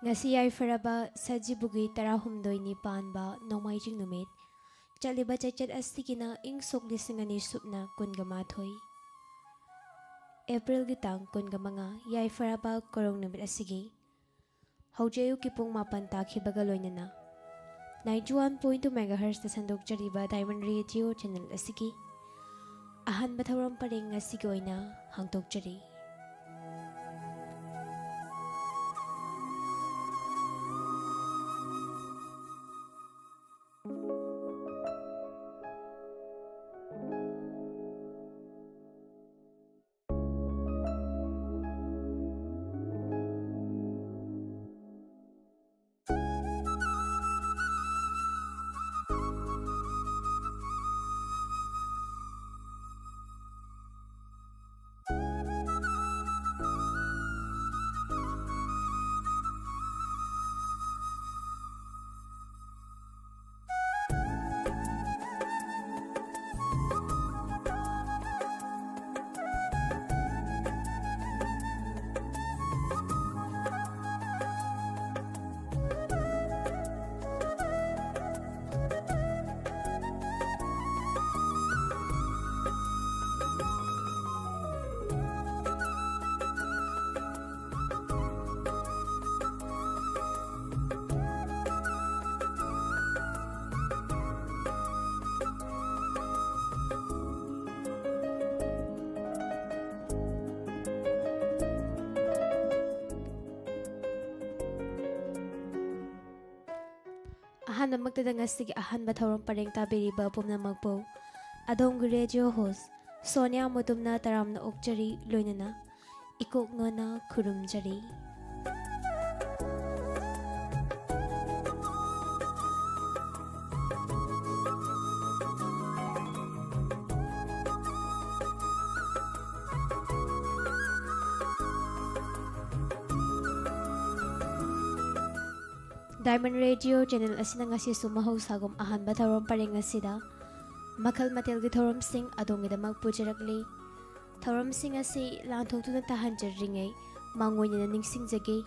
Ngasi yaifaraba sajibugi tarahumdoi panba nomaijing numit chaliba chachat astigina ing sok lisingani supna kungamathoi April gitang kungamanga yaifaraba korong numit asigi haujayu kipung mapan takhibaga loinana 91.2 MHz ta sandok chariba Diamond Radio channel asigi ahan batharam paring asigi oina hangtok chari ahan magtada ngasigi ahan batharam pareng tabiriba pumnamagpo adong radio host Sonia Mutumna taramna okchari loinana ikok ngana khurumjari Diamond Radio channel asina ngasi sumahau sagom ahan batharam pareng asida Makhal matel gi thoram sing adongi damak pujarakli thoram sing asi lanthoktu tahan jarringai mangoini na ningsing jage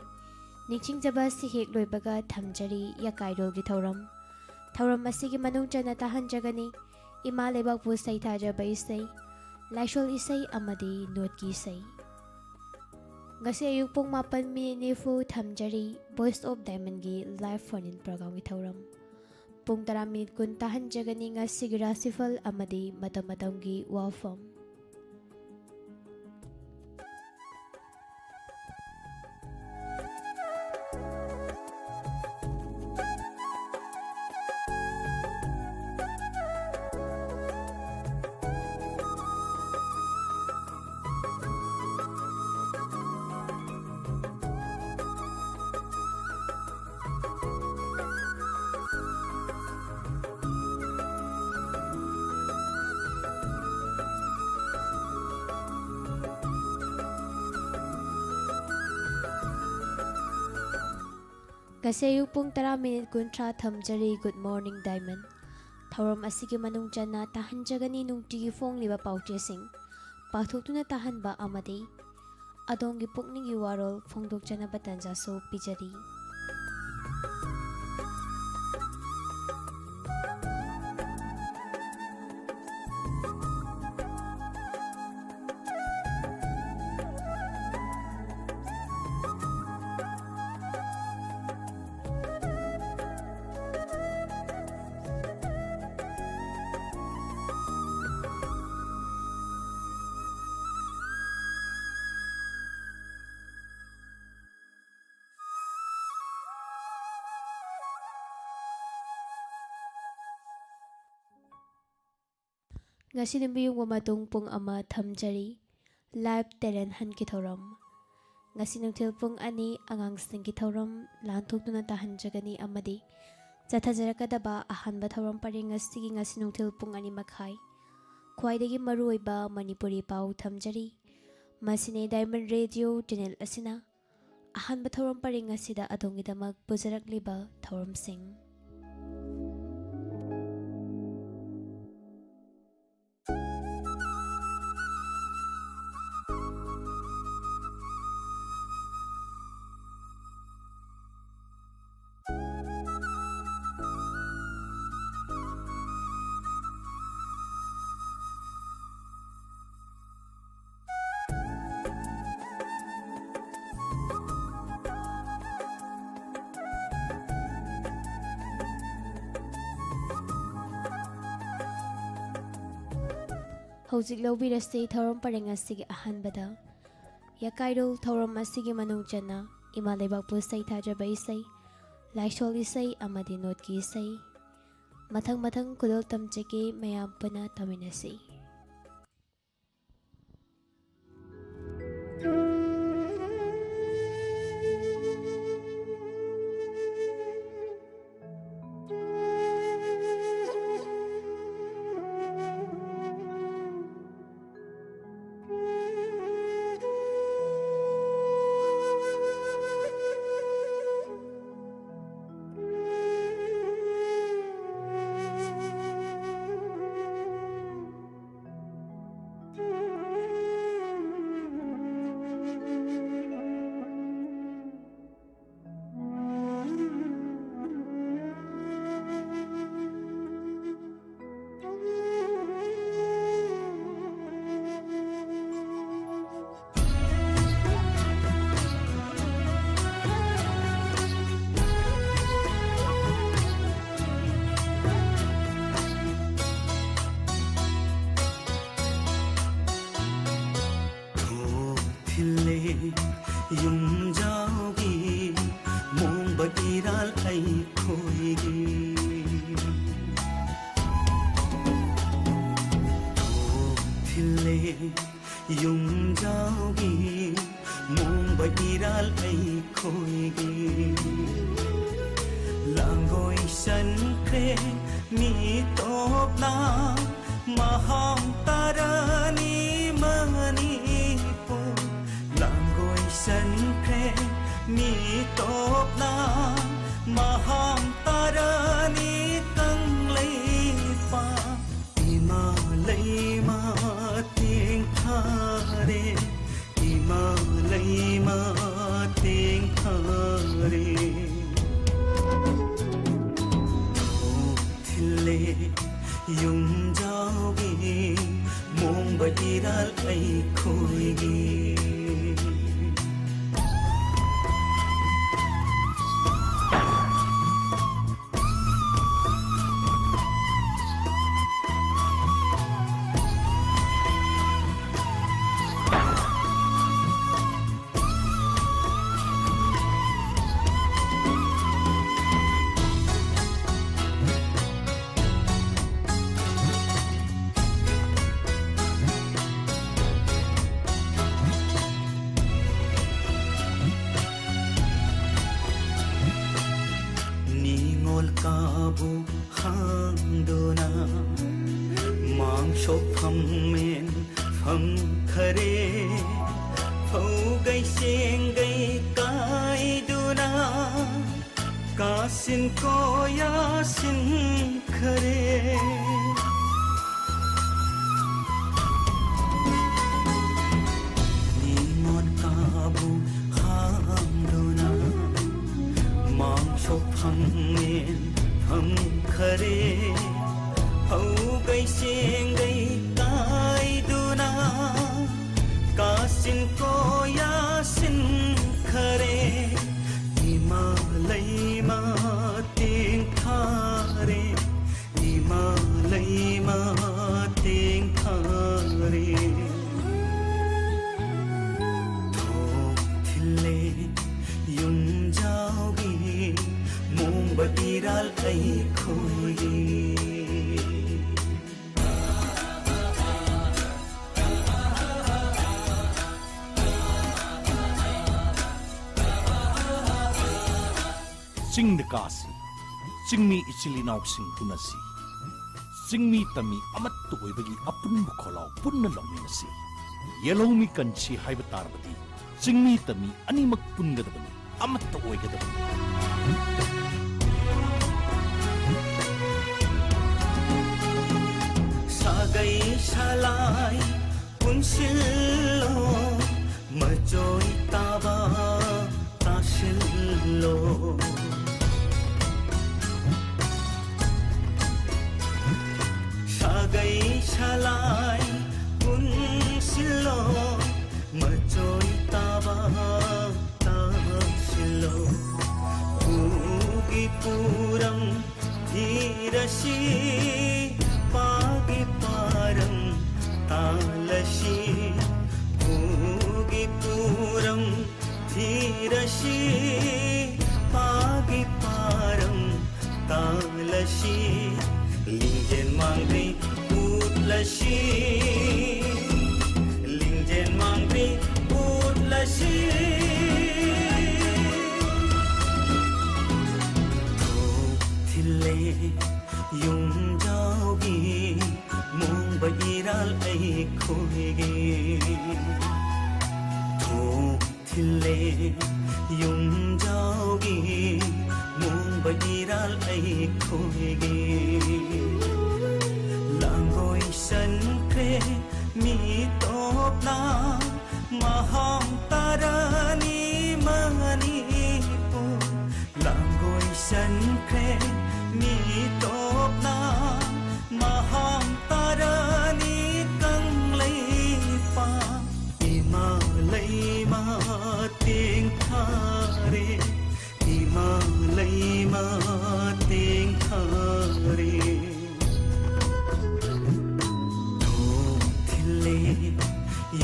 ningsing jaba si hek loibaga thamjari ya kairol gi thoram asi gi manung chana tahan jagani ima lebak pu sai thaja bai sai laishol isai amadi not gi sai ngasi ayuk pung 8 minute ni fu thamjari voice of diamond gi live phone in program gi thoram Pung 10 minit kun tahan jagani ngasigi rasifal amadi matam-matamgi wafam. Kasayuk pung 10 minit kuntra thamjari good morning diamond thoram asigi manung chana tahan jagani nungtigi phong liba pauche sing pathoktuna tahan ba amadi adongi pukningi warol phongdok chana batanja so pijari ngasi nimbiyung mamatong pung ama thamjari live talent han ki thoram ngasi nungthil pung ani angang sing ki thoram lanthokna tahan jagani amadi chathajarakadaba ahanba thoram paring ngasi nungthil pung ani makhai khwaidagi maruiba manipuri pau thamjari masine Diamond Radio channel asina ahanba thoram paring ngasida adongidamak pujarakliba thoram sing ꯍꯧꯖꯤꯛ ꯂꯧꯕꯤꯔꯁꯤ ꯊꯧꯔꯝ ꯄꯔꯦꯡ ꯑꯁꯤꯒꯤ ꯑꯍꯥꯟꯕꯗ ꯌꯥꯀꯥꯏꯔꯣꯜ ꯊꯧꯔꯝ ꯑꯁꯤꯒꯤ ꯃꯅꯨꯡ ꯆꯟꯅ ꯏꯃꯥ ꯂꯩꯕꯥꯛꯄꯨ ꯁꯩꯊꯥꯖꯕ ꯏꯁꯩ, ꯂꯥꯏꯁꯣꯜ ꯏꯁꯩ ꯑꯃꯗꯤ ꯅꯣꯠꯀꯤ ꯏꯁꯩ ꯃꯊꯪ ꯃꯊꯪ ꯈꯨꯗꯣꯜ ꯇꯝꯖꯒꯦ, ꯃꯌꯥꯝ ꯄꯨꯟꯅ ꯇꯝꯃꯤꯟꯅꯁꯤ꯫ ꯌꯨꯝꯖꯥꯎꯒꯤ ꯃꯣꯡꯕ ꯏꯔꯥꯜ ꯑꯩꯈꯣꯏꯒꯤ ꯊꯣꯛꯊꯤꯜꯂꯦ ꯌꯨꯝꯖꯥꯎꯒꯤ ꯃꯣꯡꯕ ꯏꯔꯥꯜ ꯑꯩꯈꯣꯏꯒꯤ ꯂꯥꯡꯒꯣꯏ ꯆꯟꯈ꯭ꯔꯦ ꯃꯤ ꯇꯣꯞꯅ ꯃꯍꯥꯝ ꯇꯥꯔꯅꯤ ꯃꯅꯤꯄꯨꯔ ꯂꯥꯡꯒꯣꯏ ꯆꯟꯈ꯭ꯔꯦ ꯃꯤ ꯇꯣꯞꯅ ꯃꯍꯥꯝ ꯇꯥꯔꯅꯤ ꯀꯪꯂꯩꯄꯥꯛ ꯏꯃꯥ ꯂꯩꯃ ꯇꯦꯡꯊꯥꯔꯦ ꯏꯃꯥ ꯂꯩꯃ ꯇꯦꯡꯊꯥꯔꯦ ꯊꯣꯛꯊꯤꯜꯂꯦ ꯌꯨꯝꯖꯥꯎꯒꯤ ꯃꯣꯡꯕ ꯏꯔꯥꯜ ꯑꯩꯈꯣꯏꯒꯤ काबू हांदोना मांगशोक फमेन फम खरे फौगै सेंगै काइदुना कासिन कोया सिन खरे निमोन काबू हांदोना मांगशोक फमेन हम खरे फौगै सेंगै काइदुना कासिन कोया सिन खरे हिमालयमा तेंथारे हिमालयमा तेंथारे थोक्थिल्ले युन्जाउगी मोंब इराल ऐखोगी चिंग कासी चिंगमी इचिली नाउसिंग पुनसी चिंगमी तमी अमत्तु ओइबगी अपुन्बु खोलाव पुन्न लौमिनसी येलोमी कंची हाइब तारबदी चिंगमी तमी अनिमक पुनगदबनी अमत्तु ओइगदबनी सागै शालाई पुनसिल्लो मजोई ताबा ताशिल्लो सागै शालाई पुनसिल्लो मजोई ताबा ताशिल्लो पूगी पूरम धीरसी पागी पारम ता khôi thuộc thiên lệ dùng dao ghi muôn bầy ra lấy khôi làng ngồi sân kê mi tốt na mà hong ta ra ni mơ ni pu làng ngồi sân kê mi tốt na mà hong ta ra ni căng lấy pa ima lấy ma tiếng tha re ima lấy ma tiếng tha re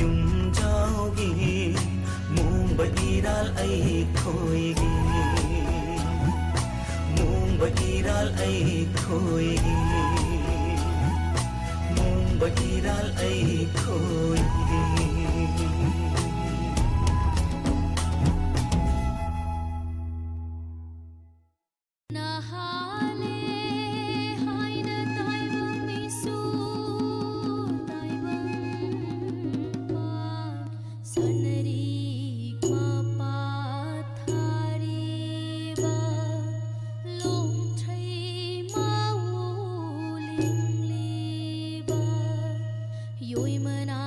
yung dao gi mong ba iral ay khôi gi mong ba iral ay khôi gi mong ba iral ay khôi gi Yoi mana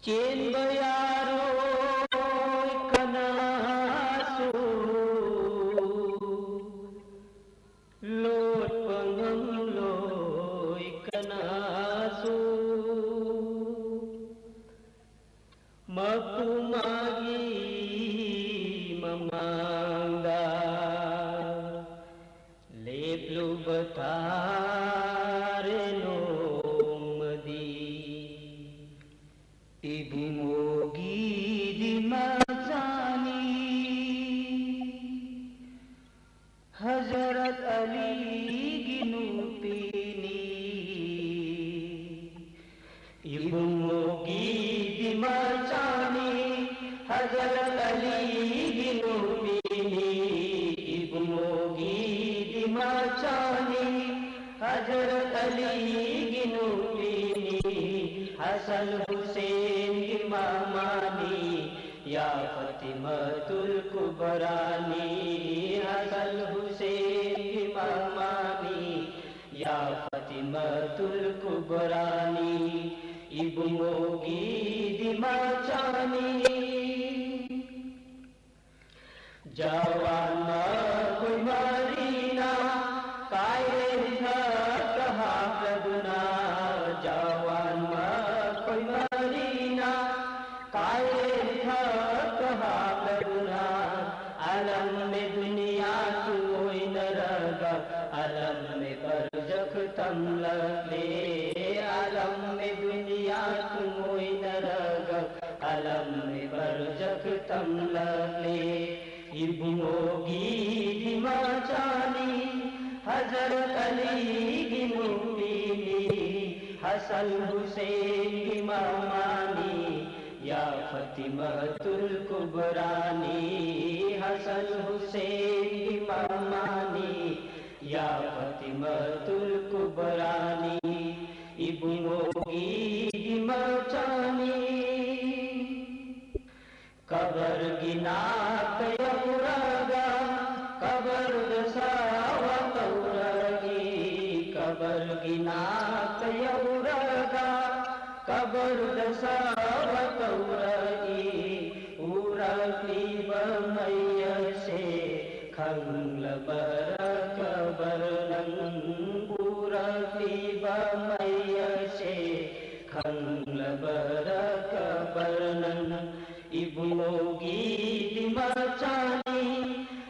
चेंब यारों कनासू लोट पंगम लोय कनासू मपु मागी mamangda leplu betare nomadi ibu mogi di mazani Hazrat Ali ginupini ibu mogi di mazani Hazrat Ali ginupini ibu mogi di mazani Hazrat Ali ginupini Hasan Hussein imamani ya Fatimatul Kubrani Hasan Hussein imamani ya Fatimatul Kubrani ibu mogi di mazani जवान कोई मरीना कायरे कहा प्रभुना जवान कोई मरीना कायरे कहा प्रभुना आलम में दुनिया कोई न रगा आलम में बरजख तम लगे आलम में दुनिया कोई न रगा आलम में बरजख तम लगे ibu mogi di mazani Hazrat Ali ginupini Hasan Hussein imamani ya Fatimatul Kubrani Hasan Hussein imamani ya Fatimatul Kubrani ibu mogi di mazani kabar gina kayuraga kabar dasawa tauragi kabar gina kayuraga kabar dasawa tauragi uragi bamaya se khangla barakabar nang uragi bamaya se khangla barakabar nang ibu mogi di mazani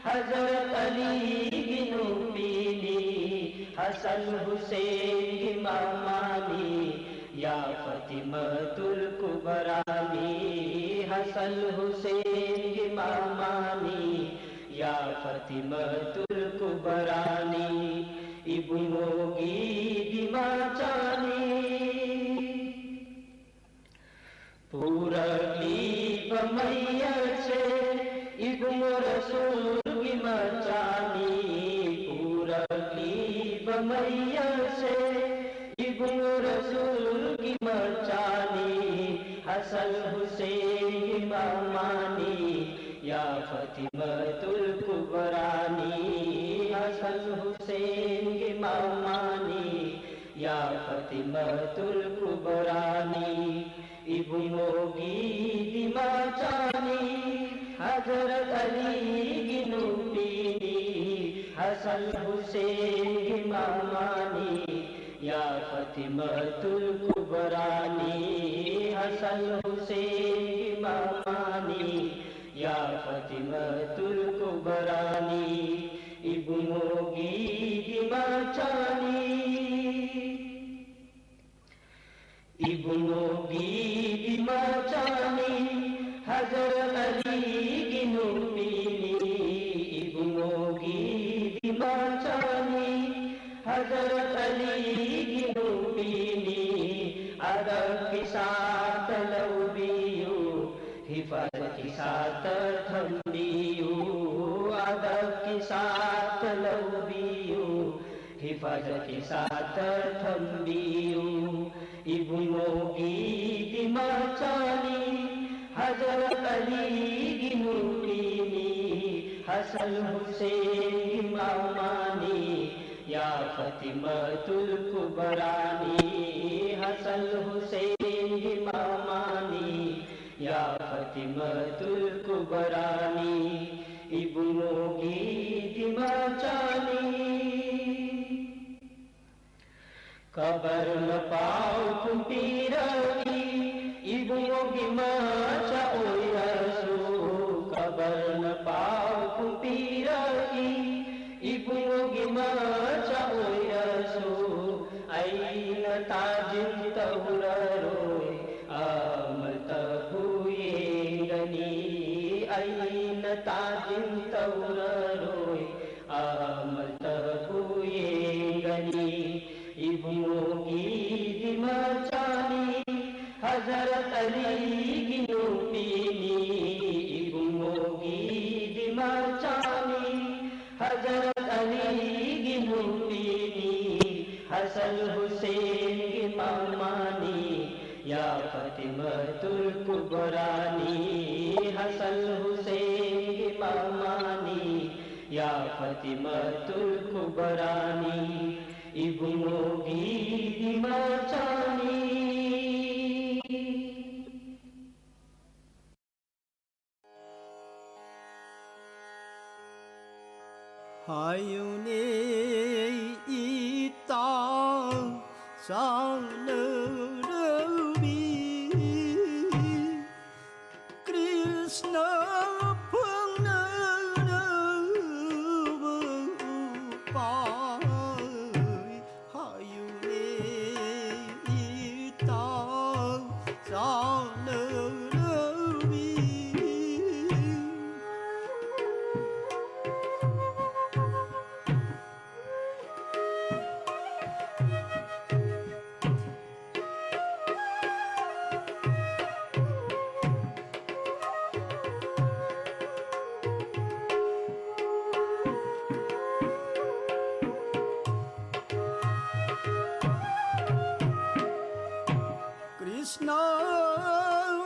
Hazrat Ali ginupini Hasan Hussein imamani ya Fatimatul Kubrani Hasan Hussein imamani ya Fatimatul Kubrani ibu mogi di mazani Purali bamaya se ibu rasul ki macani Purali bamaya se ibu rasul ki macani Hasan Hussein imamani ya Fatimatul Kubrani Hasan Hussein imamani ya Fatimatul Kubrani ibu mogi di mazani Hazrat Ali ginupini Hasan Hussein imamani ya Fatimatul Kubrani Hasan Hussein imamani ya Fatimatul Kubrani ibu mogi di mazani ibu mogi di mazani Hazrat Ali ginupini ibu mogi di mazani Hazrat Ali ginupini adab ke saath laubiyu hifazat ke saath thambiyu adab ke saath laubiyu hifazat ke saath thambiyu ibu mogi di mazani Hazrat Ali ginupini Hasan Hussein imamani ya Fatimatul Kubrani Hasan Hussein imamani Fatimatul Kubarani, Ibu Mogi Dimacani. Kabar na pau kumpirani, Ibu Mogi maca oi rasu. Kabar na pau kumpirani, Ibu Mogi maca oi rasu. Aina tajin tauraroi, amal tabuyengani. Aina tajin tauraroi, amal tabuyengani. Ibu Mogi Dimacani, Hazrat Ali Ginupini. Ibu Mogi Dimacani, Hazrat Ali Ginupini. Hasan Hussein ki mamani, Ya Fatimatul Kubarani. Hasan Hussein ki mamani, Ya Fatimatul Kubarani. Ibu Mogi Dimacani. 하윤에 이 땅 사느러비 크리스나 풍나르바이 하윤에 이 땅 사느러비 Krishna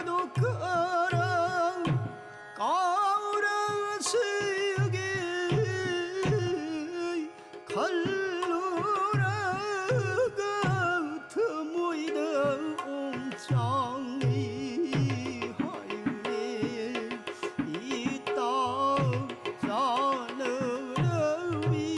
dukarang kaurasigi kalluraga tumuida omchangi hayune ita sanaravi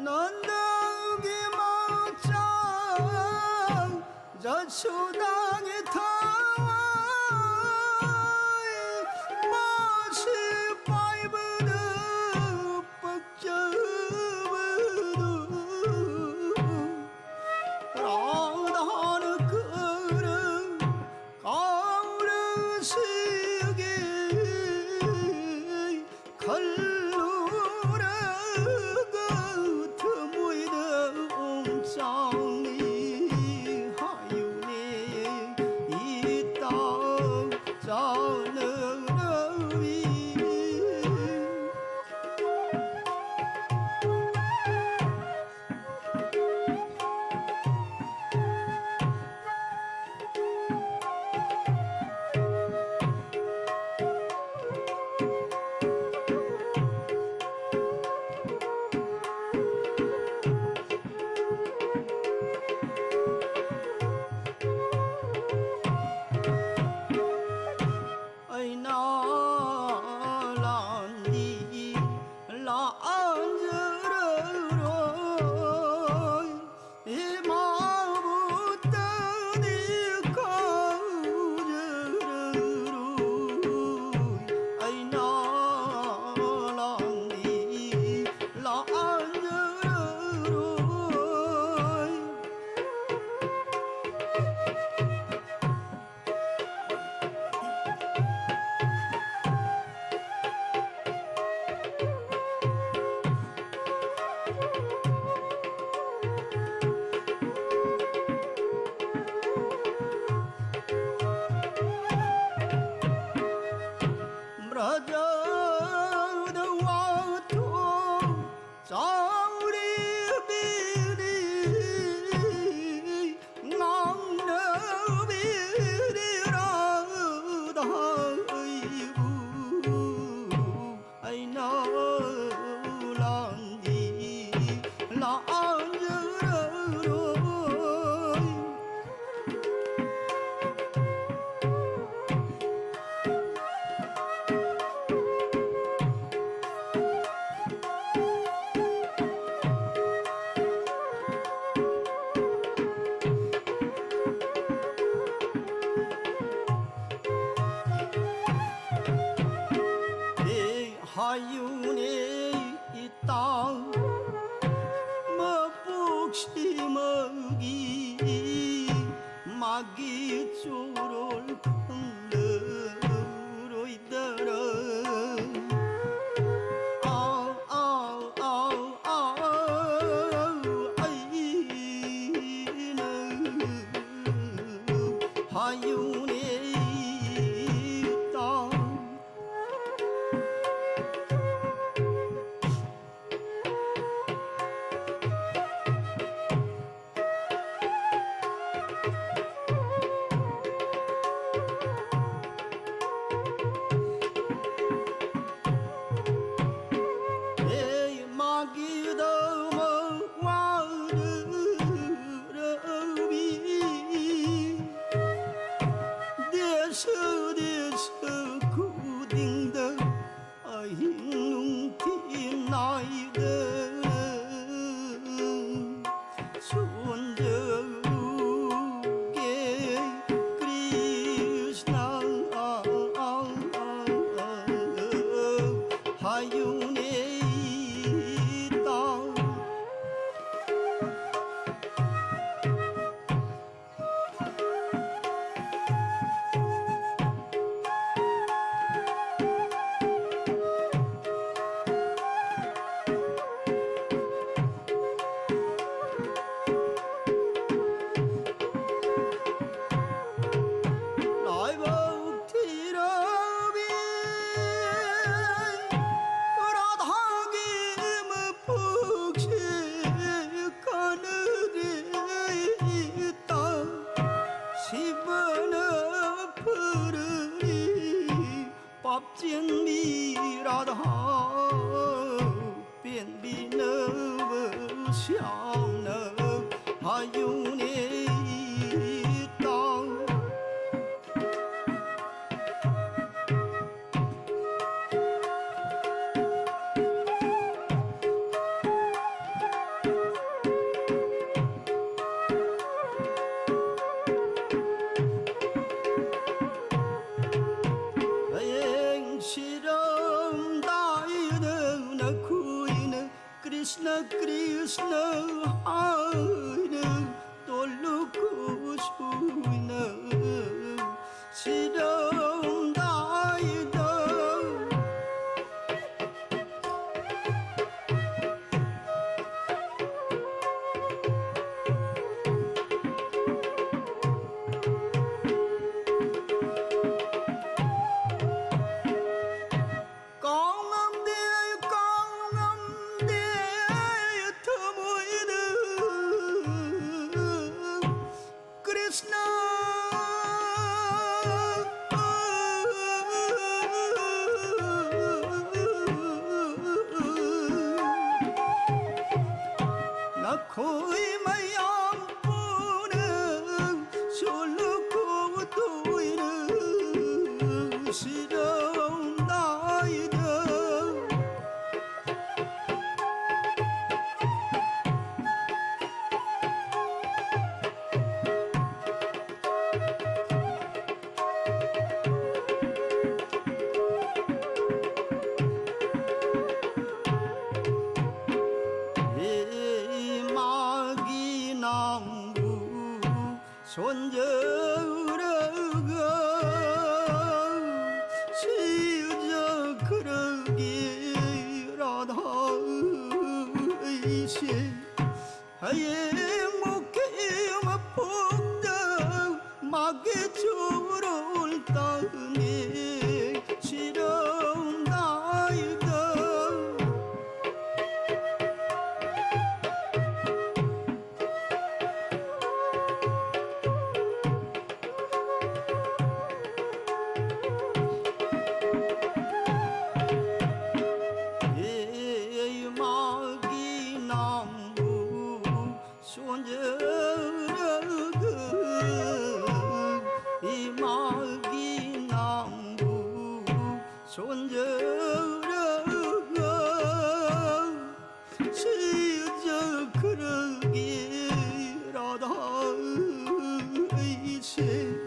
난당기 마창 저초당에 타와 마시 파이브드 뻑저브드 라다하는 그릇 가르시기 칼루라가 트무이드 옴짱이 하윤에 이 땅 자느러위 나란디 라안저러로 이 마부터니 가우저러로 나란디 라안저러로 brother the water 하윤에 있다 먹복시먹이 마기 쪼를 콩으로 있더라 하윤에 있다 내 마기도 와르러비 대서 구딩더 아잉룽티 나이더 손적에 크리스나 하윤에 있다 라이브 티러비 라धा기 무푹시 가늘에 있다 시번어 푸르리 밥진 미라다 빈비너브 샹너 하윤에 있다 실험 다이는 나쿠이는 크리스나 크리스나 하이는 돌루쿠 슈이는 실험 다이는 강남대 터무이는 크리스나 나 거의 마양 보는 솔루고 또이는 싫어 나이다 마기 남부 손절어가 시저 그러기라다 의시 하예 목해마 폭다 마게 쪼를 따니 싫어 나이다 마기 남부 손절어가 이 마기 남부 손절어가 시저 그러기라다 의시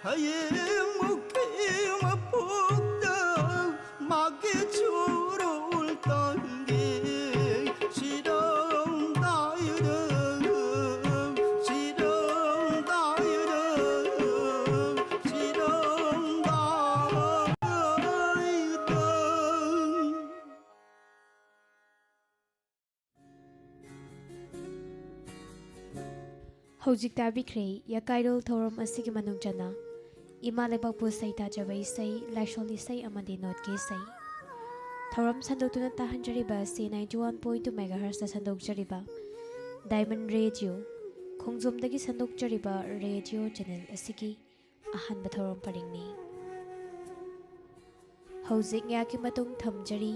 하예 목해마 폭다 마게 줘 ꯍꯧꯖꯤꯛ ꯇꯥꯕꯤꯈ꯭ꯔꯦ ꯌꯥꯀꯥꯏꯔꯣꯜ ꯊꯧꯔꯝ ꯑꯁꯤꯒꯤ ꯃꯅꯨꯡ ꯆꯟꯅ ꯏꯃꯥ ꯂꯩꯕꯥꯛꯄꯨ ꯁꯩ ꯇꯥꯖꯕ ꯏꯁꯩ lesson ꯏꯁꯩ ꯑꯃꯗꯤ ꯅꯣꯠꯀꯤ ꯏꯁꯩ ꯊꯧꯔꯝ ꯁꯟꯗꯣꯛꯇꯨꯅ ꯇꯥꯍꯟꯖꯔꯤꯕ ꯑꯁꯤ 91.2 ꯃꯦꯒꯥꯍꯔꯁꯇ ꯁꯟꯗꯣꯛꯆꯔꯤꯕ ꯗꯥꯏꯃꯟ ꯔꯦꯗꯤꯑꯣ ꯈꯣꯡꯖꯣꯝꯗꯒꯤ ꯁꯟꯗꯣꯛꯆꯔꯤꯕ ꯔꯦꯗꯤꯑꯣ ꯆꯦꯅꯦꯜ ꯑꯁꯤꯒꯤ ꯑꯍꯥꯟꯕ ꯊꯧꯔꯝ ꯄꯔꯤꯡꯅꯤ ꯍꯧꯖꯤꯛ ꯉꯥꯏꯍꯥꯛꯀꯤ ꯃꯇꯨꯡ ꯊꯝꯖꯔꯤ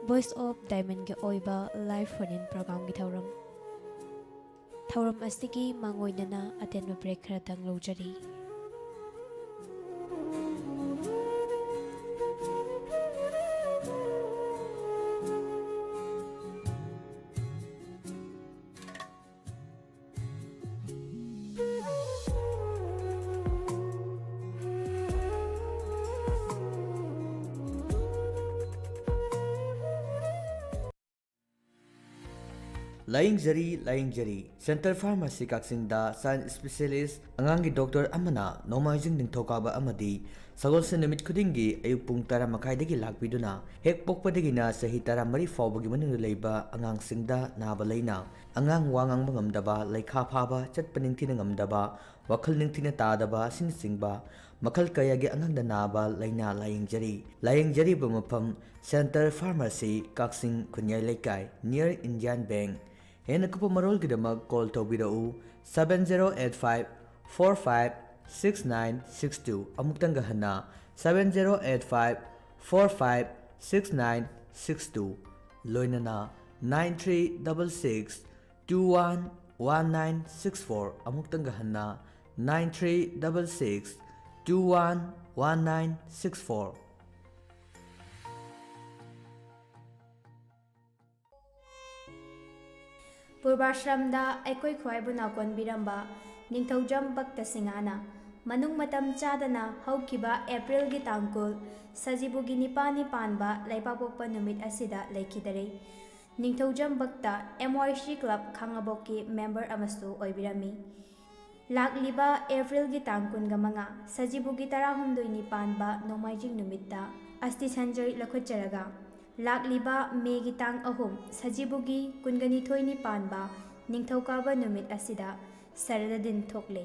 ꯚꯣꯏꯁ ꯑꯣꯐ ꯗꯥꯏꯃꯟꯒꯤ ꯑꯣꯏꯕ ꯂꯥꯏꯚ ꯐꯣꯟ-ꯏꯟ ꯄ꯭ꯔꯣꯒ꯭ꯔꯥꯝꯒꯤ ꯊꯧꯔꯝ ꯑꯁꯤꯒꯤ ꯃꯥꯡꯑꯣꯏꯅꯅ ꯑꯇꯦꯟꯕ ꯕ꯭ꯔꯦꯛ ꯈꯔꯇꯪ ꯂꯧꯖꯔꯤ ꯂꯥꯌꯦꯡꯖꯔꯤ ꯁꯦꯟꯇꯔ ꯐꯥꯔꯃꯥꯁꯤ ꯀꯛꯆꯤꯡꯗ ꯆꯥꯏꯜ ꯁ꯭ꯄꯦꯁꯤꯌꯦꯂꯤꯁ ꯑꯉꯥꯡꯒꯤ ꯗꯣꯛꯇꯔ ꯑꯃꯅ ꯅꯣꯡꯃꯥꯏꯖꯤꯡ ꯅꯤꯡꯊꯧꯀꯥꯕ ꯑꯃꯗꯤ ꯁꯒꯣꯜꯁꯦꯟ ꯅꯨꯃꯤꯠ ꯈꯨꯗꯤꯡꯒꯤ ꯑꯌꯨꯛ ꯄꯨꯡ 10:30ꯗꯒꯤ ꯂꯥꯛꯄꯤꯗꯨꯅ ꯍꯦꯛ ꯄꯣꯛꯄꯗꯒꯤꯅ ꯆꯍꯤ 14 ꯐꯥꯎꯕꯒꯤ ꯃꯅꯨꯡꯗ ꯂꯩꯕ ꯑꯉꯥꯡꯁꯤꯡꯗ ꯅꯥꯕ ꯂꯩꯅ ꯑꯉꯥꯡ ꯋꯥ ꯉꯥꯡꯕ ꯉꯝꯗꯕ ꯂꯩꯈꯥ ꯐꯥꯕ ꯆꯠꯄ ꯅꯤꯡꯊꯤꯅ ꯉꯝꯗꯕ ꯋꯥꯈꯜ ꯅꯤꯡꯊꯤꯅ ꯇꯥꯗꯕ ꯑꯁꯤꯅꯆꯤꯡꯕ ꯃꯈꯜ ꯀꯌꯥꯒꯤ ꯑꯉꯥꯡꯗ ꯅꯥꯕ ꯂꯩꯅ ꯂꯥꯌꯦꯡꯖꯔꯤꯕ ꯃꯐꯝ ꯁꯦꯟꯇꯔ ꯐꯥꯔꯃꯥꯁꯤ ꯀꯛꯆꯤꯡ ꯈꯨꯟꯌꯥꯏ ꯂꯩꯀꯥꯏ ꯅꯤꯌꯔ ꯏꯟꯗꯤꯌꯥꯟ ꯕꯦꯡꯛ ꯍꯦꯟꯅ ꯀꯨꯞꯄ ꯃꯔꯣꯜꯒꯤꯗꯃꯛ ꯀꯣꯜ ꯇꯧꯕꯤꯔꯛꯎ 7085456962 ꯑꯃꯨꯛꯇꯪꯒ ꯍꯟꯅ 7085456962 ꯂꯣꯏꯅꯅ 9366211964 ꯑꯃꯨꯛꯇꯪꯒ ꯍꯟꯅ 9366211964 ꯄꯨꯔꯕꯥꯁ꯭ꯔꯝꯗ ꯑꯩꯈꯣꯏ ꯈ꯭ꯋꯥꯏꯕꯨ ꯅꯥꯀꯣꯟꯕꯤꯔꯝꯕ ꯅꯤꯡꯊꯧꯖꯝ ꯚꯛꯇ ꯁꯤꯡꯍꯅ ꯃꯅꯨꯡ ꯃꯇꯝ ꯆꯥꯗꯅ ꯍꯧꯈꯤꯕ ꯑꯦꯄ꯭ꯔꯤꯜꯒꯤ ꯇꯥꯡ 10 ꯁꯖꯤꯕꯨꯒꯤ ꯅꯤꯄꯥꯜꯅꯤ ꯄꯥꯟꯕ ꯂꯩꯕꯥꯛꯄꯣꯛꯄ ꯅꯨꯃꯤꯠ ꯑꯁꯤꯗ ꯂꯩꯈꯤꯗꯔꯦ ꯅꯤꯡꯊꯧꯖꯝ ꯚꯛꯇ MYC ꯀ꯭ꯂꯕ ꯈꯥꯡꯉꯕꯣꯛꯀꯤ ꯃꯦꯝꯕꯔ ꯑꯃꯁꯨ ꯑꯣꯏꯕꯤꯔꯝꯃꯤ ꯂꯥꯛꯂꯤꯕ ꯑꯦꯄ꯭ꯔꯤꯜꯒꯤ ꯇꯥꯡ 15 ꯁꯖꯤꯕꯨꯒꯤ 18ꯅꯤ ꯄꯥꯟꯕ ꯅꯣꯡꯃꯥꯏꯖꯤꯡ ꯅꯨꯃꯤꯠꯇ ꯑꯁꯇꯤ ꯁꯟꯖꯣꯏ ꯂꯧꯈꯠꯆꯔꯒ ꯂꯥꯛꯂꯤꯕ ꯃꯦꯒꯤ ꯇꯥꯡ 3 ꯁꯖꯤꯕꯨꯒꯤ 22ꯅꯤ ꯄꯥꯟꯕ ꯅꯤꯡꯊꯧꯀꯥꯕ ꯅꯨꯃꯤꯠ ꯑꯁꯤꯗ ꯁꯔꯗ ꯗꯤꯟ ꯊꯣꯛꯂꯦ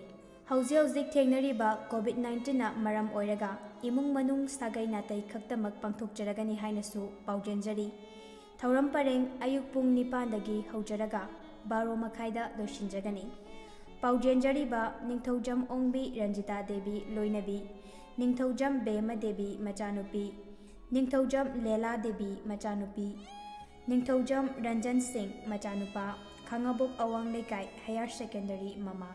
ꯍꯧꯖꯤꯛ ꯊꯦꯡꯅꯔꯤꯕ COVID-19ꯅ ꯃꯔꯝ ꯑꯣꯏꯔꯒ ꯏꯃꯨꯡ ꯃꯅꯨꯡ ꯁꯥꯒꯩ ꯅꯥꯇꯩ ꯈꯛꯇꯃꯛ ꯄꯥꯡꯊꯣꯛꯆꯔꯒꯅꯤ ꯍꯥꯏꯅꯁꯨ ꯄꯥꯎꯖꯦꯟꯖꯔꯤ ꯊꯧꯔꯝ ꯄꯔꯦꯡ ꯑꯌꯨꯛ ꯄꯨꯡ 9ꯗꯒꯤ ꯍꯧꯖꯔꯒ 12:30ꯗ ꯂꯣꯏꯁꯤꯟꯖꯒꯅꯤ ꯄꯥꯎꯖꯦꯟꯖꯔꯤꯕ ꯅꯤꯡꯊꯧꯖꯝ ꯑꯣꯡꯕꯤ ꯔꯟꯖꯤꯇꯥ ꯗꯦꯕꯤ ꯂꯣꯏꯅꯕꯤ ꯅꯤꯡꯊꯧꯖꯝ ꯕꯦꯃ ꯗꯦꯕꯤ ꯃꯆꯥꯅꯨꯄꯤ ꯅꯤꯡꯊꯧꯖꯝ ꯂꯦꯂꯥ ꯗꯦꯕꯤ ꯃꯆꯥꯅꯨꯄꯤ ꯅꯤꯡꯊꯧꯖꯝ ꯔꯟꯖꯟ ꯁꯤꯡ ꯃꯆꯥꯅꯨꯄꯥ ꯈꯥꯡꯉꯕꯣꯛ ꯑꯋꯥꯡ ꯂꯩꯀꯥꯏ ꯍꯥꯌꯔ ꯁꯦꯀꯦꯟꯗꯔꯤ ꯃꯃꯥ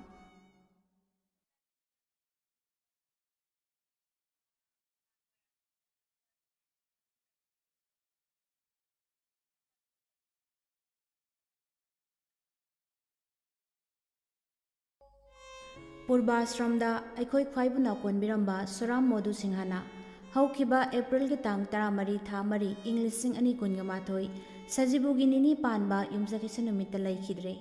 ꯄꯨꯔꯕꯥꯁ꯭ꯔꯝꯗ ꯑꯩꯈꯣꯏ ꯈ꯭ꯋꯥꯏꯕꯨ ꯅꯥꯀꯣꯟꯕꯤꯔꯝꯕ ꯁꯣꯔꯥꯝ ꯃꯣꯗꯨ ꯁꯤꯡꯍꯅ ꯍꯧꯈꯤꯕ ꯑꯦꯄ꯭ꯔꯤꯜꯒꯤ ꯇꯥꯡ 13 ꯊꯥ 3 ꯏꯪ 2018 ꯁꯖꯤꯕꯨꯒꯤ ꯅꯤꯅꯤ ꯄꯥꯟꯕ ꯌꯨꯝꯁꯀꯩꯁ ꯅꯨꯃꯤꯠꯇ ꯂꯩꯈꯤꯗ꯭ꯔꯦ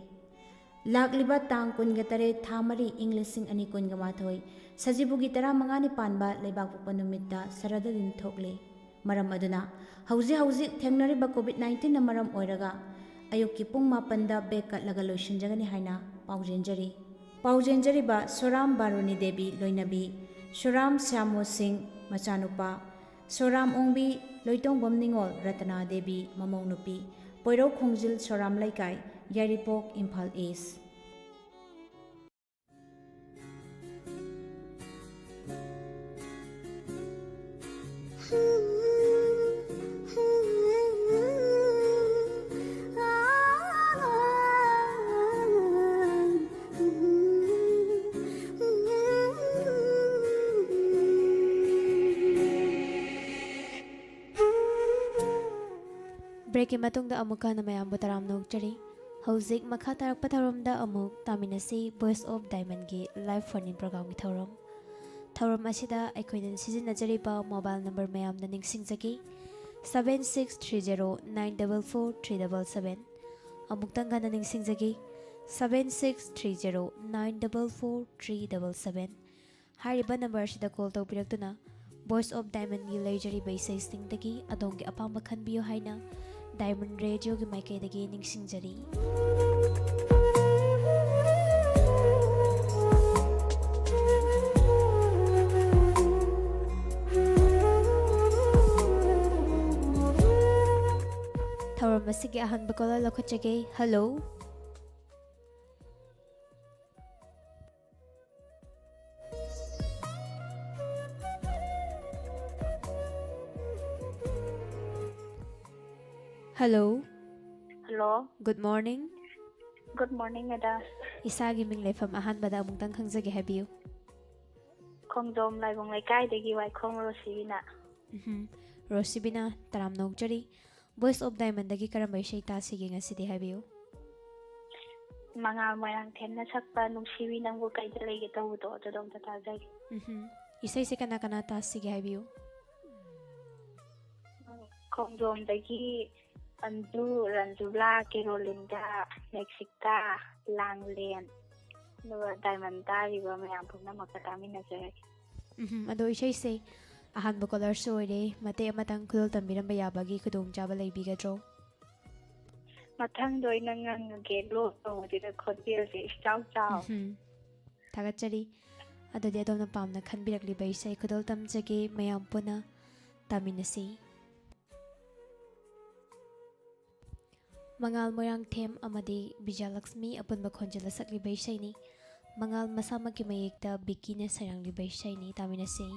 ꯂꯥꯛꯂꯤꯕ ꯇꯥꯡ 18 ꯊꯥ 3 ꯏꯪ 2018 ꯁꯖꯤꯕꯨꯒꯤ 15ꯅꯤ パンꯕ ꯂꯩꯕꯥꯛꯄꯣꯛꯄ ꯅꯨꯃꯤꯠꯇ ꯁꯔꯗ ꯗꯤꯟ ꯊꯣꯛꯂꯦ ꯃꯔꯝ ꯑꯗꯨꯅ ꯍꯧꯖꯤꯛ ꯊꯦꯡꯅꯔꯤꯕ COVID-19ꯅ ꯃꯔꯝ ꯑꯣꯏꯔꯒ ꯑꯌꯨꯛꯀꯤ ꯄꯨꯡ 9ꯗ ꯕꯦꯛ ꯀꯠꯂꯒ ꯂꯣꯏꯁꯤꯟꯖꯒꯅꯤ ꯍꯥꯏꯅ ꯄꯥꯎꯖꯦꯟꯖꯔꯤꯕ ꯁꯣꯔꯥꯝ ꯕꯥꯔꯨꯅꯤ ꯗꯦꯕꯤ ꯂꯣꯏꯅꯕꯤ ꯁꯣꯔꯥꯝ ꯁ꯭ꯌꯥꯃꯣ ꯁꯤꯡ ꯃꯆꯥꯅꯨꯄꯥ ꯁꯣꯔꯥꯝ ꯑꯣꯡꯕꯤ ꯂꯣꯏꯇꯣꯡꯕꯝ ꯅꯤꯉꯣꯜ ꯔꯇꯅꯥ ꯗꯦꯕꯤ ꯃꯃꯧ ꯅꯨꯄꯤ ꯄꯣꯏꯔꯧ ꯈꯣꯡꯖꯤꯜ ꯁꯣꯔꯥꯝ ꯂꯩꯀꯥꯏ ꯌꯥꯏꯔꯤꯄꯣꯛ ꯏꯝꯐꯥꯜ ꯏꯁ ꯕ꯭ꯔꯦꯛꯀꯤ ꯃꯇꯨꯡꯗ ꯑꯃꯨꯛ ꯍꯟꯅ ꯃꯌꯥꯝꯕꯨ ꯇꯔꯥꯝꯅ ꯑꯣꯛꯆꯔꯤ ꯍꯧꯖꯤꯛ ꯃꯈꯥ ꯇꯥꯔꯛꯄ ꯊꯧꯔꯝꯗ ꯑꯃꯨꯛ ꯇꯥꯃꯤꯟꯅꯁꯤ ꯚꯣꯏꯁ ꯑꯣꯐ ꯗꯥꯏꯃꯟꯒꯤ ꯂꯥꯏꯚ ꯐꯣꯟ-ꯏꯟ ꯄ꯭ꯔꯣꯒ꯭ꯔꯥꯝꯒꯤ ꯊꯧꯔꯝ ꯑꯁꯤꯗ ꯑꯩꯈꯣꯏꯅ ꯁꯤꯖꯤꯟꯅꯖꯔꯤꯕ ꯃꯣꯕꯥꯏꯜ ꯅꯝꯕꯔ ꯃꯌꯥꯝꯗ ꯅꯤꯡꯁꯤꯡꯖꯒꯤ 7630944377 ꯑꯃꯨꯛꯇꯪ ꯍꯟꯅ ꯅꯤꯡꯁꯤꯡꯖꯒꯤ 7630944377 ꯍꯥꯏꯔꯤꯕ ꯅꯝꯕꯔ ꯑꯁꯤꯗ ꯀꯣꯜ ꯇꯧꯕꯤꯔꯛꯇꯨꯅ ꯚꯣꯏꯁ ꯑꯣꯐ ꯗꯥꯏꯃꯟꯒꯤ ꯂꯩꯖꯔꯤꯕ ꯏꯁꯩꯁꯤꯡꯗꯒꯤ ꯑꯗꯣꯝꯒꯤ ꯑꯄꯥꯝꯕ ꯈꯟꯕꯤꯌꯨ ꯍꯥꯏꯅ ꯗꯥꯏꯃꯟ ꯔꯦꯗꯤꯑꯣꯒꯤ ꯃꯥꯏꯀꯩꯗꯒꯤ ꯅꯤꯡꯁꯤꯡꯖꯔꯤ ꯃꯁꯤꯒꯤ ꯑꯍꯥꯟꯕ ꯀꯣꯂꯔ ꯂꯧꯈꯠꯆꯒꯦ. ꯍꯜꯂꯣ. Hello. Hello. Good morning. Good morning, madam. Isagi ming leifam ahanbada amungtang khangjage habiyu. Khongdom laibong laikai waikhong Rosibina. Rosibina taram nokjari. Voice of Diamond dagi karambay shay tasige ngasidi habiyu. Mangal moyang them na sakpa nungsiwi nang bu kaida lagi tawu to tadong tatazay. Isay si kana tasige habiyu. Khongdom dagi Andu, Ranjula, Carolinda, Mexica, Langlen. Diamond dari ba mayang puna makatami na sir. Ado isay say ahanba color soire mate amatang kudol tambirang bayabagi kudong jaba laibigadro. Matang doy nang gelo to dito kodil si chow chow. Tagachari ado di adom na pam na kanbiragli ba isay kudol tamjage mayang puna taminasi. Mangal moyang them amadi Bijalaxmi apun bakhonjala sakli bay shayni. Mangal masama ki mayekta bikina sarang li bay shayni taminasi.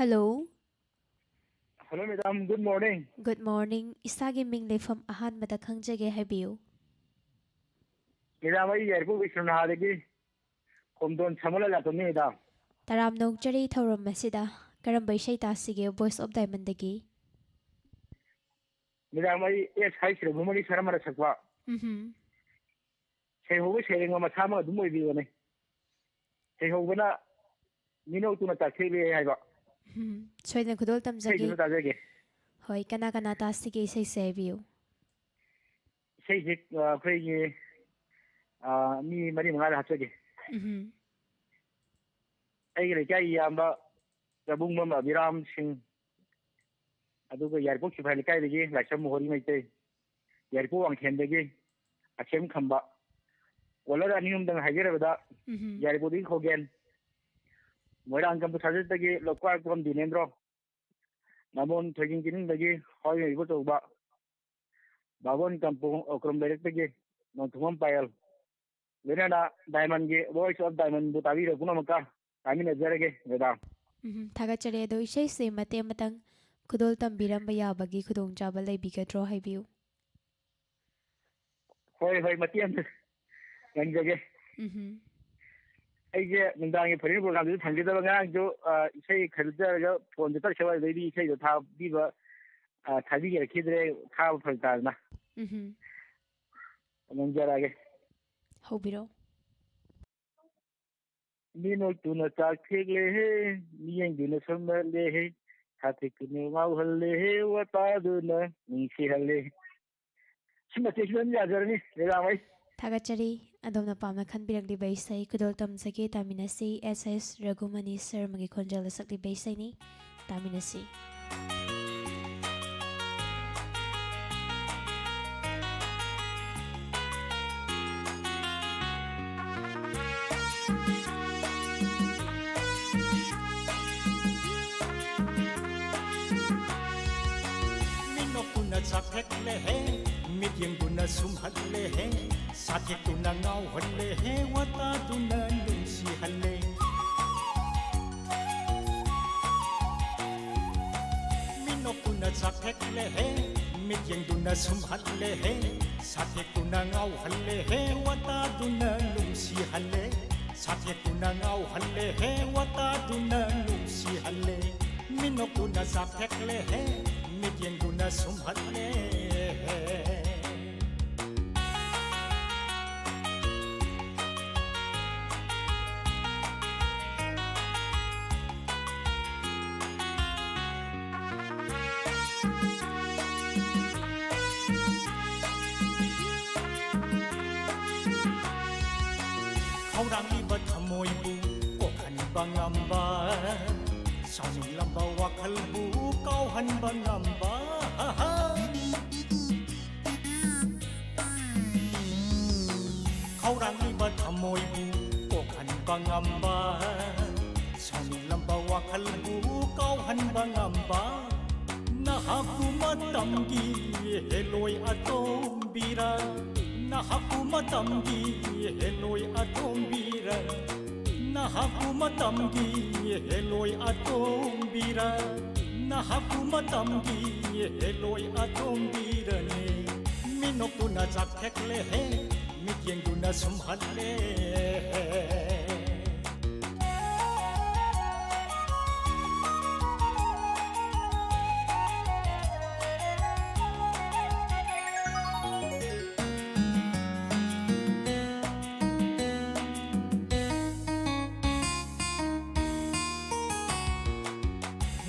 Hello Hello, madam. Good morning. Good morning Isagi ming leifam ahanbada khangjage haibiyu Madam, I airport Vishnunathagi. Homdon Samala Latoni, madam. Taram nokjari thorom masida karambay shay tasige Voice of Diamond dagi Madam, I yes, hi, sir. Bumani Saramara Sakwa. Say who is saying on Matama, do maybe on it. Say who when I Mino to Nataki, I got. Soidan kudol Say tamjagi to Nataki. Hoy kana kana tasige say sebiyu Say it, crazy. Me, Marie Mara Hataki. I get a guy, Yamba, the boom of Viram Singh. I do the airport if I like again, like some holding my day. The airport on Kendagi, a chem come back. Well, I knew them higher with that. The airport in Hogan. When I'm come to Saturday, look from the Nendro. Namon taking in the gay, how you go to back. Babon Campo or from the gay, not one pile. Venada, Diamond Gay, Voice of Diamond, Butavira, Punamaka. I mean, a Zerege, madam. Thagachare do ishay se mate matang kudol tambiram bayabagi kudong jaba laibigadro haibiyu Hoy, Matian. And again. I get Mandang Perinal program to Tangido, say, Kalja, from the touch of a lady, say the top diva, Tabi, a kid, cow for Tana. And then Jarage. Hobiro Nino to not talk pigly, me and Dina Summer lay, Happy to know how her lay, what I do know, me see her lay. She must take them, Yazarni, Thagachari adom na pamna khanbiragli baisai kudol tamjage taminasi SS Ragumani sir magi khonjal sakli baisai ni taminasi Sakek lehe, midyang guna sumhat lehe, sakek tuna ngawhan lehe, wata tuna lungsi hale. Minok tuna sakek lehe, midyang guna sumhat lehe, sakek tuna ngawhan lehe, wata tuna lungsi hale. Sakek tuna ngawhan lehe, wata tuna lungsi hale. Minok tuna sakek lehe. Midyang guna sumhatle Kaurang iba thamoy bu kokhan bangamba Sani lamba wakal bu kau han bangamba Kau rangi batamoy bu kokhan bangamba Sani lamba wakal bu kau han bangamba Nahaku matamgi heloy atom bira Nahaku matamgi heloy atom bira Nahaku matamgi heloy atom bira Nahaku matamgi heloy atom bira ne Minok tuna jakek lehe midyang guna sumhat lehe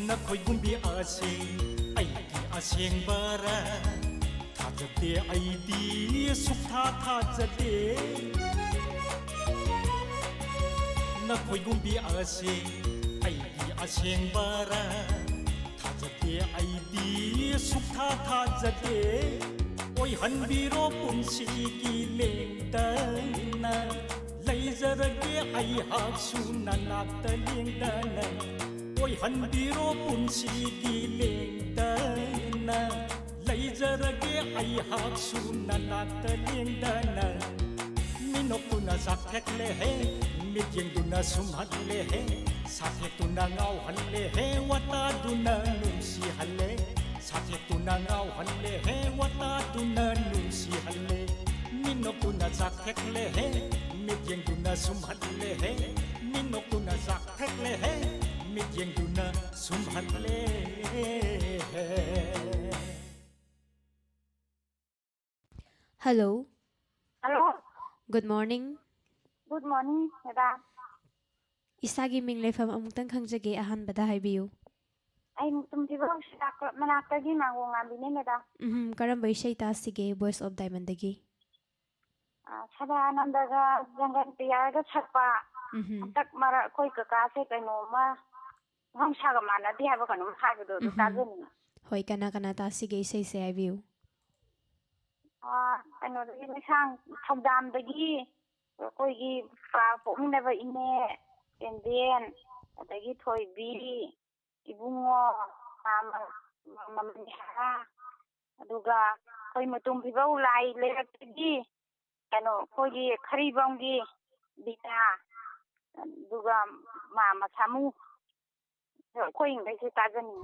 Nakoy gumbi ase ay di aseng bara Thajate ay di sukha thajate Nakoy gumbi ase ay di aseng bara Thajate ay di sukha thajate Oy hanbiro punsi ki lengdana Laizarage ay haksu nanakta lengdana Oy hanbiro punsi gileng dana Laizarage ay haksu nanakta lengdana Minok tuna sakek lehe midyang guna sumhat lehe 사택두나 ngauhalले he wataduna nungsihalले 사택두나 ngauhalले he wataduna nungsihalले 민옥두나 작택래 he 미쟁두나 숨할래 he 민옥두나 작택래 he 미쟁두나 숨할래 he Hello, Hello. good morning. Good morning, madam. Isagi ming lefam amutang khangjage ahanbada haibiyu. Ay tumtibaw siya manatagi mangungabini, madam. Karamba isay sige Voice of Diamond dagi. Sadanandaga jangan tiyaga chakpa. Tak mara koi kakase kainoma. Hong saga mana di haba kanum hagdo do tazani. Hoy kana sige isay se haibiyu. Ano di misang thawdamdagi koigi pa pominaba ine Indian adagi thoibi ibungo mamaniha aduga koi matum bibau lai lerakti ano koigi kharibamgi bita aduga mama samu koi ngai se tajani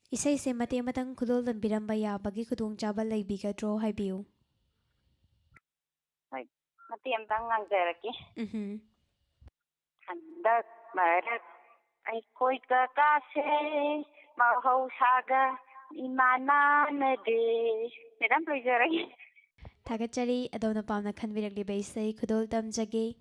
Isay se mate matang khudol dan biramba yabagi khudong chaba laibigadro haibiyu. Hoi mati amtang ngangjaraki handak marak ay koi kakase mahausaga imana na de madam pleasure Thagachari adona pamna khanbiragliba isay khudol tamjage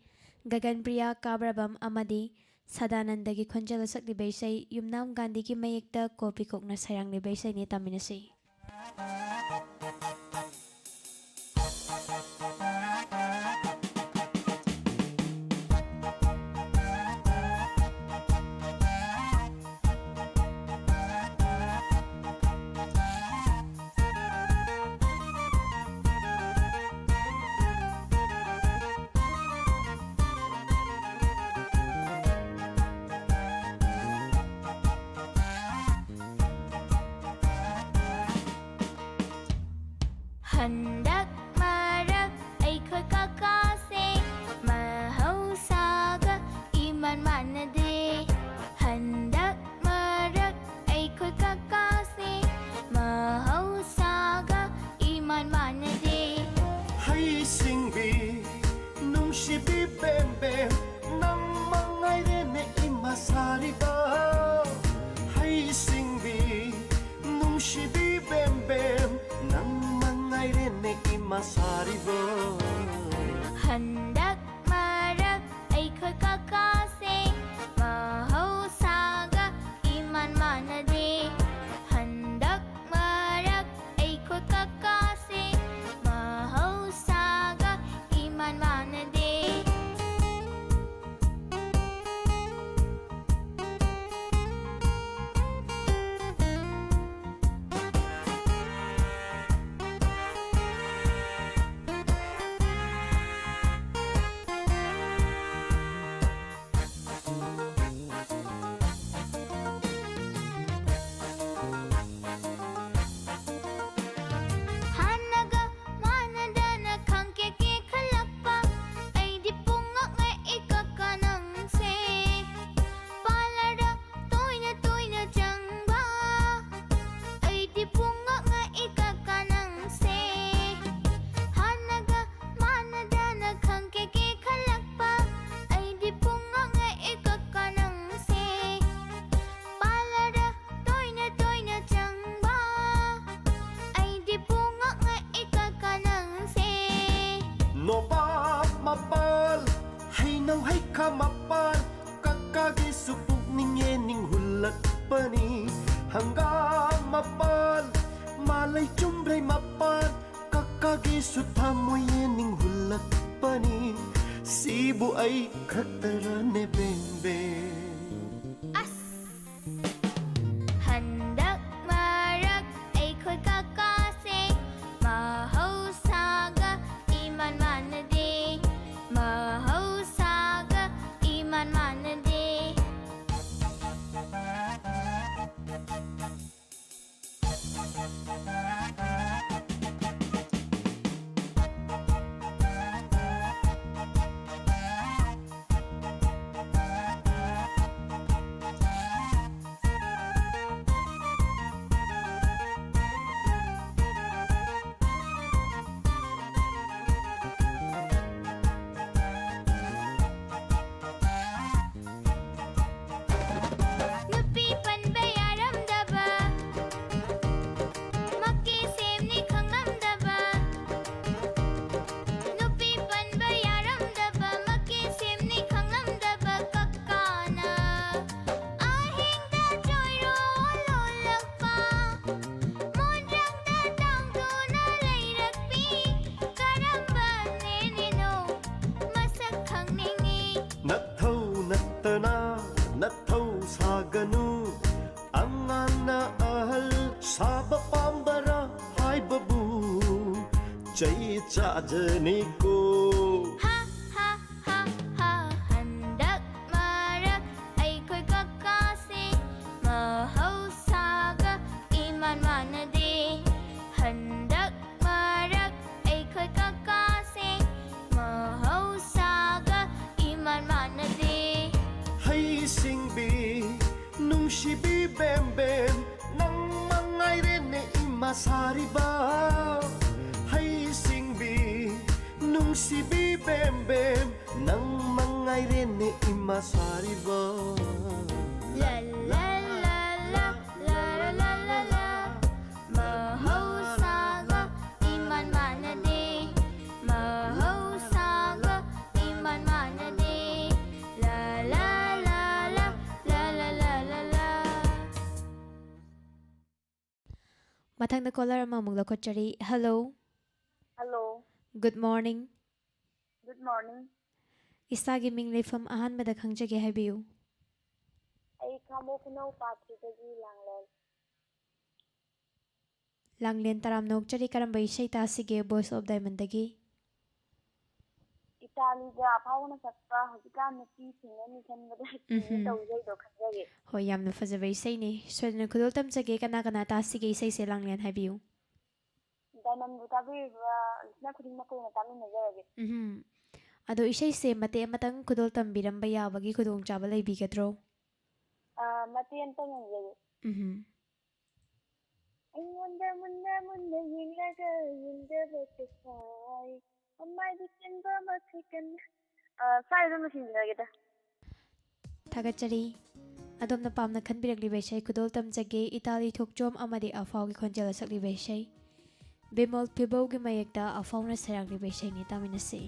Gagan Priya Kabrabam amadi Sadanandagi khonjala sakliba isay Yumnam Gandhi ki mayekta kopi kokna sarangliba isay ni taminasi. Handak marak ay ko'y kakase mahausaga iman manade. Handak marak ay ko'y kakase mahausaga iman manade. Hay singbi nung si bibembe nang mga irene imasariba. Hay singbi nung si bibembe nang irene imasaribo. Handak marak ay ko'y kakase mahausaga iman manade. Handak marak ay ko'y kakase mahausaga iman manade. Hanaga manadana kangkeke kalakpa ay di pungak nga ikakanang se. Palara toy na jangba ay di pungak nga ikakanang se. Hanaga manadana kangkeke kalakpa ay di pungak nga ikakanang se. Palara toy na jangba ay di pungak nga ikakanang se. No pa mapal hay nang hay kamapal kakagi supuk ninge ning hulak pani hanggang mapal malay cumbray mapal kakagi sutamoy ning hulak pani sibu ay katara ne bembe. Handak marak ay ko'y kakase mahausaga iman manade. Mahausaga iman manade. चई चाजनी को Ha ha ha ha handak marak ay ko'y kakase mahausaga iman manade handak marak ay ko'y kakase mahausaga iman manade hay singbi nung sibi bem bem nang mangay rin ni imasari ba hay singbi nung sibi bem bem nang mangay rin ni imasari ba la la la la la la la la la mahausaga iman manade mahausaga iman manade la la la la la la la la la ꯃꯊꯪꯗ colour ꯑꯃꯃꯨꯛ ꯂꯧꯈꯠꯆꯔꯤ hello hello good morning good morning ꯏꯁꯥꯒꯤ ꯃꯤꯡ ꯂꯩꯐꯝ ꯑꯍꯥꯟꯕꯗ ꯈꯪꯖꯒꯦ ꯍꯥꯏꯕꯤꯌꯨ ꯑꯩ ꯈꯥꯃꯣ ꯈꯨꯅꯧ ꯄꯥꯠꯇ꯭ꯔꯤꯗꯒꯤ ꯂꯥꯡꯂꯦꯟ ꯂꯥꯡꯂꯦꯟ ꯇꯔꯥꯝꯅ ꯑꯣꯛꯆꯔꯤ ꯀꯔꯝꯕ ꯏꯁꯩ ꯇꯥꯁꯤꯒꯦ ꯚꯣꯏꯁ ꯑꯣꯐ ꯗꯥꯏꯃꯟꯗꯒꯤ ꯏꯇꯥꯂꯤꯗ ꯑꯐꯥꯎꯅ ꯆꯠꯄ ꯍꯧꯖꯤꯛꯀꯥꯟ ꯅꯨꯄꯤꯁꯤꯡꯅ ꯃꯤꯈꯟꯕꯗ ꯇꯧꯖꯩꯗꯣ ꯈꯟꯖꯒꯦ ꯍꯣꯏ ꯌꯥꯝꯅ ꯐꯖꯕ ꯏꯁꯩꯅꯤ ꯁꯣꯏꯗꯅ ꯈꯨꯗꯣꯜ ꯇꯝꯖꯒꯦ ꯀꯅꯥ ꯀꯅꯥ ꯇꯥꯁꯤꯒꯦ ꯏꯁꯩꯁꯦ ꯂꯥꯡꯂꯦꯟ ꯍꯥꯏꯕꯤꯌꯨ ꯗꯥꯏꯃꯟꯕꯨ ꯇꯥꯕꯤꯔꯤꯕ ꯂꯤꯁꯅꯔ ꯈꯨꯗꯤꯡꯃꯛ ꯑꯣꯏꯅ ꯇꯥꯃꯤꯟꯅꯖꯔꯒꯦ ꯑꯗꯣ ꯏꯁꯩꯁꯦ ꯃꯇꯦꯛ ꯑꯃꯇꯪ ꯈꯨꯗꯣꯜ ꯇꯝꯕꯤꯔꯝꯕ ꯌꯥꯕꯒꯤ ꯈꯨꯗꯣꯡꯆꯥꯕ ꯂꯩꯕꯤꯒꯗ꯭ꯔꯣ ꯃꯇꯦꯛ ꯑꯃꯇ ꯉꯪꯖꯒꯦ ꯑꯩꯉꯣꯟꯗ ꯃꯨꯟꯅ ꯃꯨꯟꯅ ꯌꯦꯡꯂꯒ ꯌꯦꯡꯗꯕ ꯁꯥꯏ ꯃꯃꯥꯏꯗ ꯆꯦꯟꯕ ꯃꯈꯩ ꯀꯟꯅ ꯁ꯭ꯋꯥꯏꯗ ꯑꯗꯨꯝ ꯂꯣꯏꯁꯤꯟꯖꯔꯒꯦꯗ ꯊꯥꯒꯠꯆꯔꯤ ꯑꯗꯣꯝꯅ ꯄꯥꯝꯅ ꯈꯟꯕꯤꯔꯛꯂꯤꯕ ꯏꯁꯩ ꯈꯨꯗꯣꯜ ꯇꯝꯖꯒꯦ ꯏꯇꯥꯂꯤ ꯊꯣꯛꯆꯣꯝ ꯑꯃꯗꯤ ꯑꯐꯥꯎꯒꯤ ꯈꯣꯟꯖꯦꯜ ꯁꯛꯂꯤꯕ ꯏꯁꯩ ꯕꯤꯃꯣꯜ ꯐꯤꯕꯧꯒꯤ ꯃꯌꯦꯛꯇ ꯑꯐꯥꯎꯅ ꯁꯩꯔꯥꯡꯂꯤꯕ ꯏꯁꯩꯅꯤ ꯇꯥꯃꯤꯟꯅꯁꯤ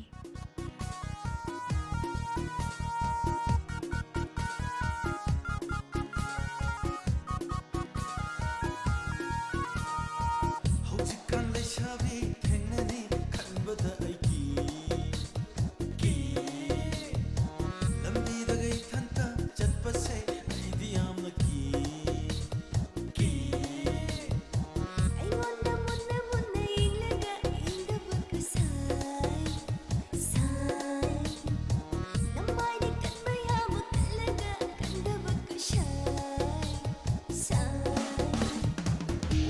ꯍꯧꯖꯤꯛꯀꯥꯟ ꯂꯩꯁꯥꯕꯤ ꯊꯦꯡꯅꯅꯤ ꯈꯟꯕꯗ ꯑꯩꯒꯤ ꯂꯝꯕꯤꯗꯒ ꯏꯊꯟꯇ ꯆꯠꯄꯁꯦ ꯑꯩꯗꯤ ꯌꯥꯝꯅ ꯑꯩꯉꯣꯟꯗ ꯃꯨꯟꯅ ꯃꯨꯟꯅ ꯌꯦꯡꯂꯒ ꯌꯦꯡꯗꯕꯒ ꯁꯥꯏ ꯁꯥꯏ ꯅꯃꯥꯏꯗ ꯀꯟꯕ ꯌꯥꯕ ꯀꯜꯂꯒ ꯀꯟꯗꯕꯒ ꯁꯥꯏ ꯁꯥꯏ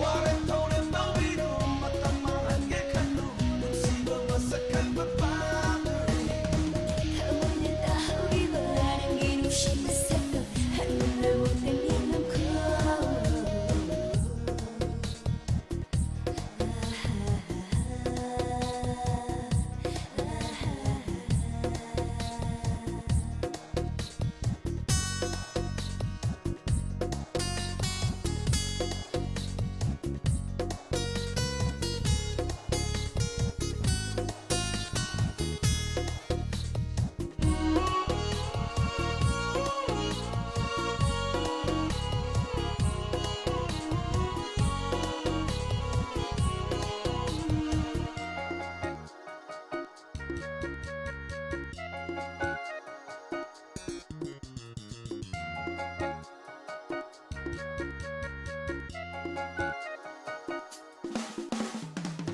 와렌 토렌 바위로 맞다 말한 게 칼로 눈치고 벗어 칼과 바늘 가만히 따오기만 하는 게 눈치봤어도 하늘을 못 달리는 거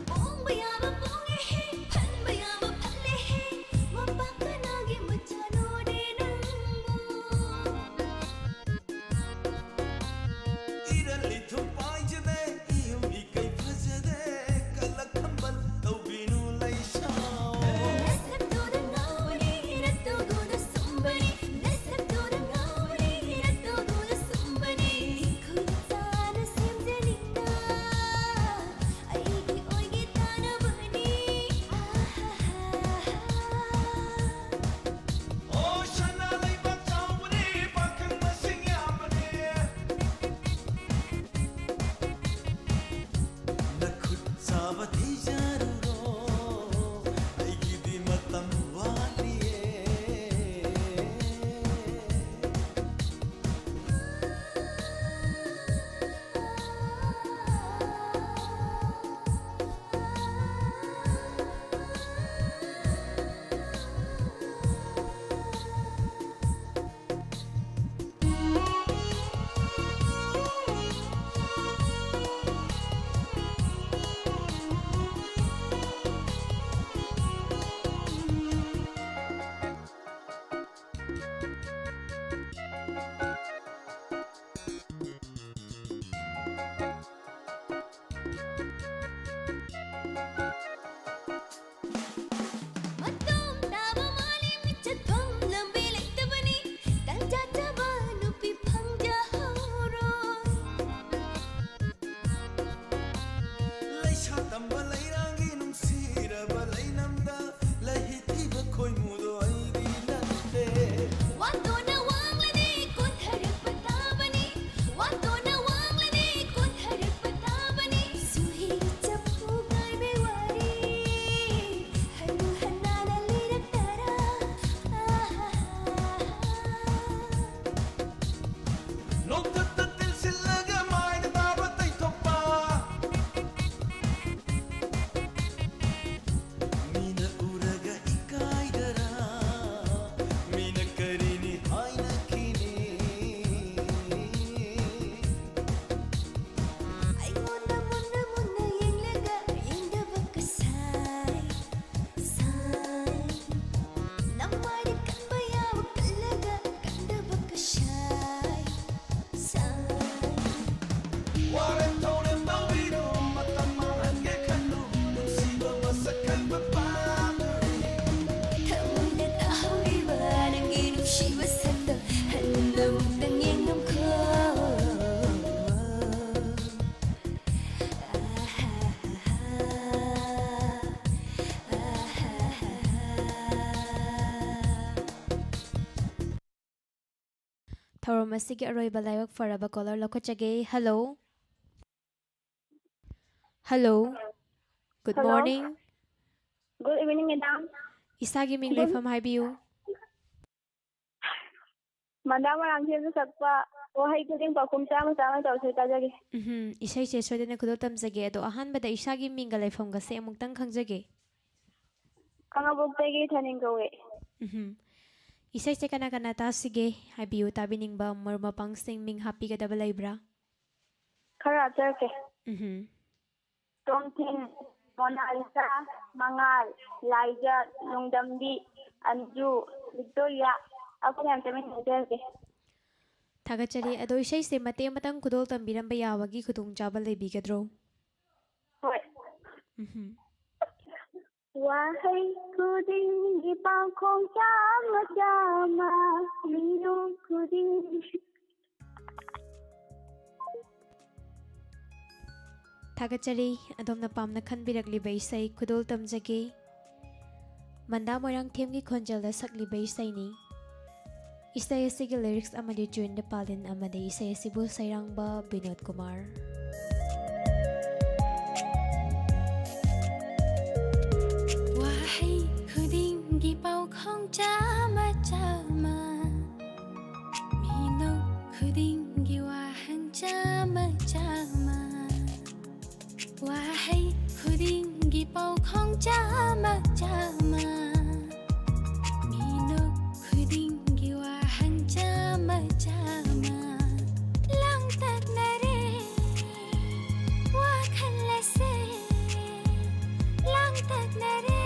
뽕바 야바 뽕해 판바 야바 판레해 완박하게 멋져 노래는 이럴리 tumpai 이음이 कई फजदे कलक खंबन तौबीनु लैसा 나스락도는 나오니 나또도는 somebody 나스락도는 나오니 나또도는 somebody 구자는 샘들니까 아이기 오이기 타나버니 ꯊꯧꯔꯝ ꯑꯁꯤꯒꯤ ꯑꯔꯣꯏꯕ ꯂꯥꯏꯕꯛ ꯐꯔꯕ ꯀꯣꯂꯔ ꯂꯧꯈꯠꯆꯒꯦ. Hello. Hello. Good Hello. Morning. Good evening, madam. ꯏꯁꯥꯒꯤ ꯃꯤꯡ ꯂꯩꯐꯝ ꯍꯥꯏꯕꯤꯌꯨ. Madam Ramsey sakpa wahai kuding pakum chama chama tawse tajage. ꯏꯁꯩꯁꯦ ꯁꯣꯏꯗꯅ ꯈꯨꯗꯣꯜ ꯇꯝꯖꯒꯦ. ꯑꯗꯣ ꯑꯍꯥꯟꯕꯗ ꯏꯁꯥꯒꯤ ꯃꯤꯡꯒ ꯂꯩꯐꯝꯒꯁꯦ ꯑꯃꯨꯛꯇꯪ ꯈꯪꯖꯒꯦ. Kangabuk tagi thaning kawe. ꯏꯁꯩꯁꯦ ꯀꯅꯥ ꯀꯅꯥ ꯇꯥꯁꯤꯒꯦ ꯍꯥꯏꯕꯤꯌꯨ. ꯇꯥꯕꯤꯅꯤꯡꯕ ꯃꯔꯨꯞ ꯃꯄꯥꯡꯁꯤꯡ ꯃꯤꯡ ꯍꯥꯞꯄꯤꯒꯗꯕ ꯂꯩꯕ꯭ꯔꯥ? Khara charke. Tongthin, Mona Lisa, Mangal, Laija, Nungdambi, Anju, Victoria. Ako na tamin charke. ꯊꯥꯒꯠꯆꯔꯤ. ꯑꯗꯣ ꯏꯁꯩꯁꯦ ꯃꯇꯦꯛ ꯑꯃꯇꯪ ꯈꯨꯗꯣꯜ ꯇꯝꯕꯤꯔꯝꯕ ꯌꯥꯕꯒꯤ ꯈꯨꯗꯣꯡꯆꯥꯕ ꯂꯩꯕꯤꯒꯗ꯭ꯔꯣ? Hoy. Wahai kuding ipangkong chama chama minong kuding. ꯊꯥꯒꯠꯆꯔꯤ. ꯑꯗꯣꯝꯅ ꯄꯥꯝꯅ ꯈꯟꯕꯤꯔꯛꯂꯤꯕ ꯏꯁꯩ ꯈꯨꯗꯣꯜ ꯇꯝꯖꯒꯦ. ꯃꯟꯗꯥ ꯃꯣꯏꯔꯥꯡꯊꯦꯝꯒꯤ ꯈꯣꯟꯖꯦꯜꯗ ꯁꯛꯂꯤꯕ ꯏꯁꯩꯅꯤ. ꯏꯁꯩ ꯑꯁꯤꯒꯤ ꯂꯤꯔꯤꯛꯁ ꯑꯃꯗꯤ ꯇ꯭ꯌꯨꯟꯗ ꯄꯥꯂꯤꯟ ꯑꯃꯗꯤ ꯏꯁꯩ ꯑꯁꯤꯕꯨ ꯁꯩꯔꯥꯡꯕ Vinod Kumar. Wahai khudingi paukhong chama chama Minok khudingi wahang chama chama Wahai khudingi paukhong chama chama Minok khudingi wahang chama chama Lang tak na re wakhan lase Lang tak na re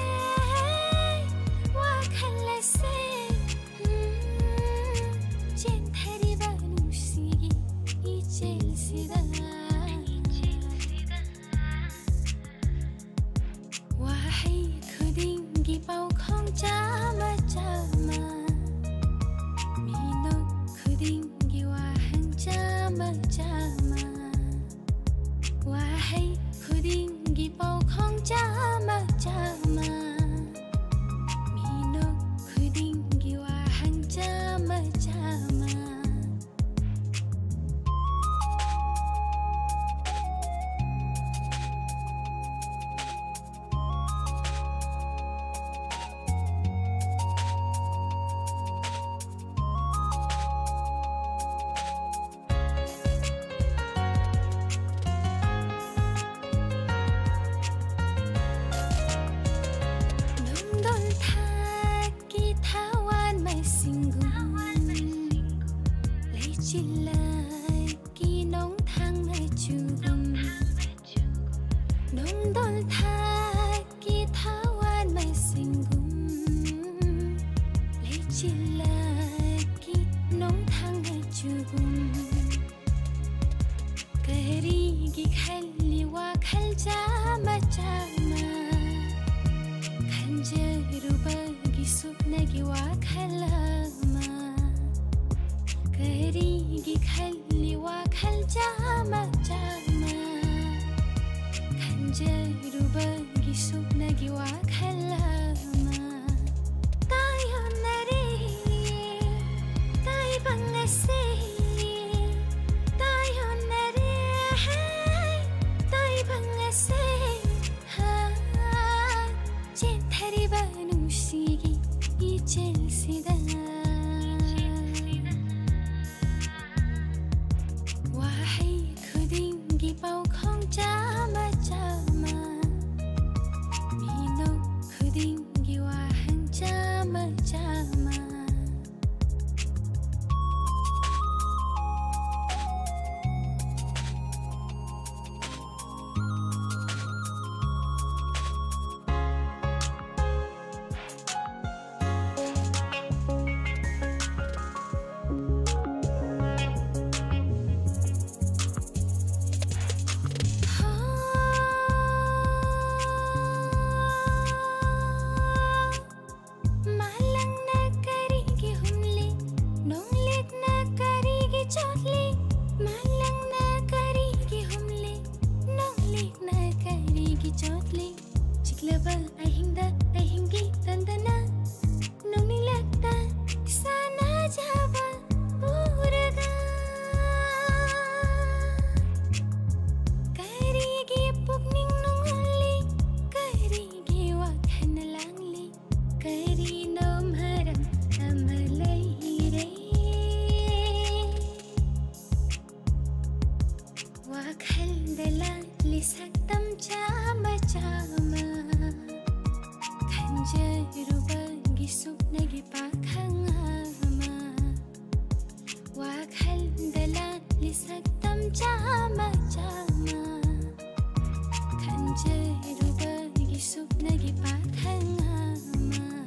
ꯄꯥꯝꯖꯔꯨꯕꯒꯤ ꯁꯨꯞꯅꯒꯤ ꯄꯥꯊꯪ ꯑꯃ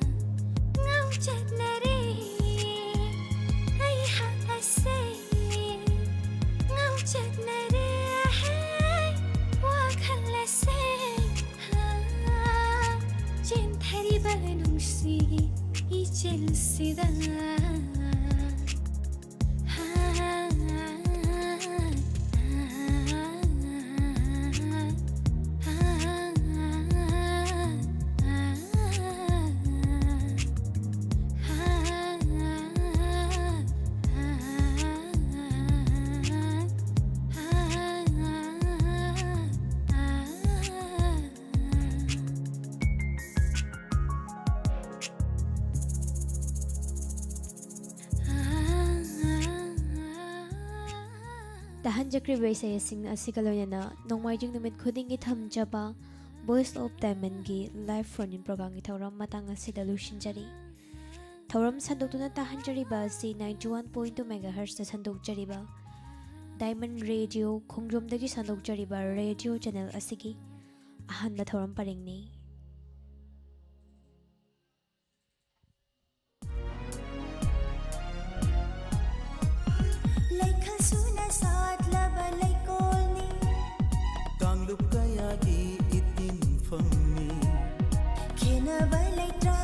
ꯉꯥꯎꯆꯠꯅꯔꯦ ꯑꯩꯍꯥꯛ ꯑꯁꯦ ꯉꯥꯎꯆꯠꯅꯔꯦ ꯋꯥꯈꯜ ꯑꯁꯦ ꯆꯦꯟꯊꯔꯤꯕ ꯅꯨꯡꯁꯤꯒꯤ 이젠시다 ꯇꯥꯍꯟꯖꯈ꯭ꯔꯤꯕ ꯏꯁꯩꯁꯤꯡ ꯑꯁꯤꯒ ꯂꯣꯏꯅꯅ ꯅꯣꯡꯃꯥꯏꯖꯤꯡ ꯅꯨꯃꯤꯠ ꯈꯨꯗꯤꯡꯒꯤ ꯊꯝꯖꯕ voice of ꯗꯥꯏꯃꯟꯒꯤ live phone in ꯄ꯭ꯔꯣꯒ꯭ꯔꯥꯝꯒꯤ ꯊꯧꯔꯝ ꯃꯇꯥꯡ ꯑꯁꯤꯗ ꯂꯣꯏꯁꯤꯟꯖꯔꯤ ꯊꯧꯔꯝ ꯁꯟꯗꯣꯛꯇꯨꯅ ꯇꯥꯍꯟꯖꯔꯤꯕ ꯑꯁꯤ 91.2 ꯃꯦꯒꯥꯍꯔꯁꯇ ꯁꯟꯗꯣꯛꯆꯔꯤꯕ ꯗꯥꯏꯃꯟ ꯔꯦꯗꯤꯑꯣ ꯈꯣꯡꯖꯣꯝꯗꯒꯤ ꯁꯟꯗꯣꯛꯆꯔꯤꯕ ꯔꯦꯗꯤꯑꯣ ꯆꯦꯅꯦꯜ ꯑꯁꯤꯒꯤ ꯑꯍꯥꯟꯕ ꯊꯧꯔꯝ ꯄꯔꯦꯡꯅꯤ ꯂꯩꯈꯜꯁꯨꯅ ꯁꯥꯠꯂꯕ ꯂꯩꯀꯣꯜꯅꯤ ꯀꯥꯡꯂꯨꯞ ꯀꯌꯥꯒꯤ ꯏꯇꯤꯟꯐꯝꯅꯤ ꯈꯦꯟꯅꯕ ꯂꯩꯇ꯭ꯔꯥ